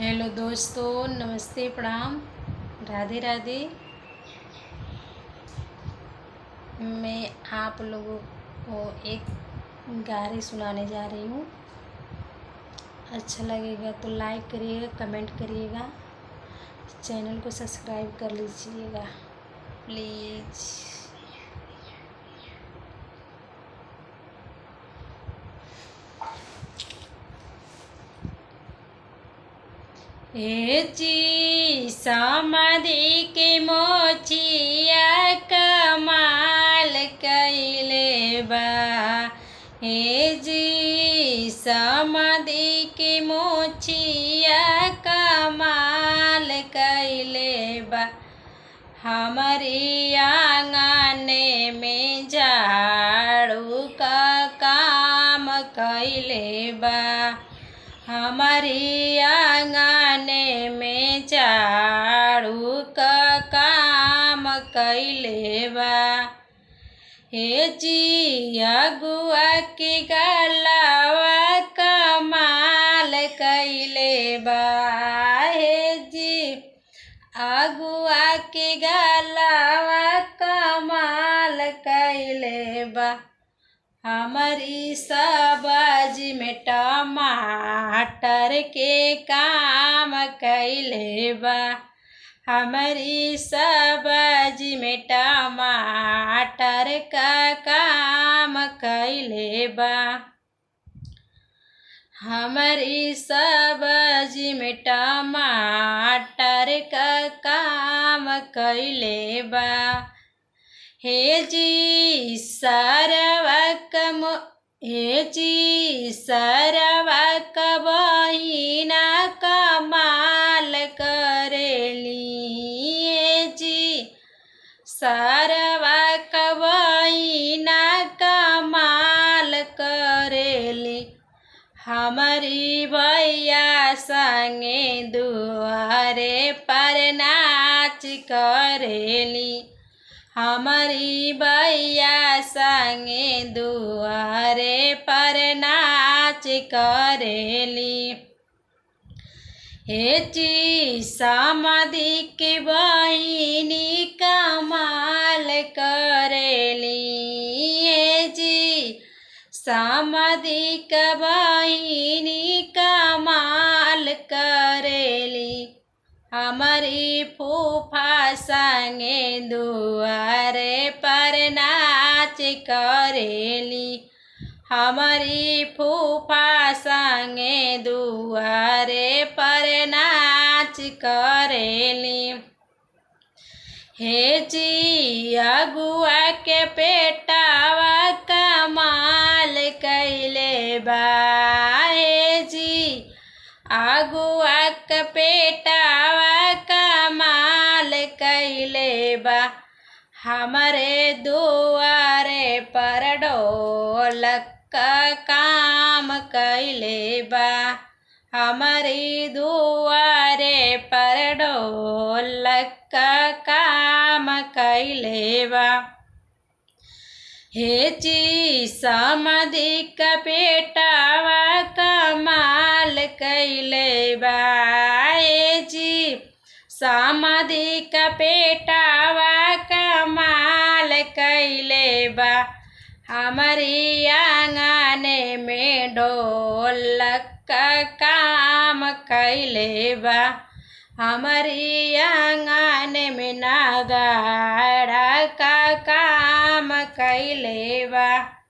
Hello दोस्तों, नमस्ते, प्रणाम, राधे राधे। मैं आप लोगों को एक गाने सुनाने जा रही हूँ। अच्छा लगेगा तो लाइक करिएगा, कमेंट करिएगा, चैनल को सब्सक्राइब कर लीजिएगा प्लीज़। ए जी समाधि के मोचिया कमाल कइले बा। ए जी समाधि के मोचिया कमाल कइले बा। हमारी आंगने में झाड़ू का काम कइले बा। हमारी आंगने में झाड़ू का काम कइले बा। हे जी अगुआ के गलावा कमाल कइले बा। हे जी अगुआ के गलावा कमाल कइले बा। हमारी सब्जी में टमाटर के काम कइले बा। हमारी सब्जी में टमाटर का काम कइले बा। हमारी सब्जी में टमाटर का काम कइले बा। हे जी सरवा का बहिना कमाल करेली। हे जी सरवा का बहिना कमाल करेली। हमारी भैया संगे दुआरे पर नाच करेली। हमारी भैया संगे दुआरे पर नाच करेली। हे जी समाधि के बहिनी कमाल करेली। हे जी समाधि के बहिनी कमाल करेली। हमारी फूफा संगे दुआरे पर नाच करेली। हमारी फूफा संगे दुआरे पर नाच करेली। हे जी अगुआ के पेटावा कमाल कइले बा। हे जी अगुआ के पेटावा कमाल कइले बा। हमारे दुआरे पर ढोलक का काम कइले बा। हमारी दुआरे पर ढोलक का काम कइले बा। हे जी समाधि का पेटावा कमाल कइले बा। हे जी समाधि का पेटावा कमाल कइले बा। हमारी आंगने में ढोलक का काम कइले बा। हमारी आंगने में नगाड़ा का काम कइले बा।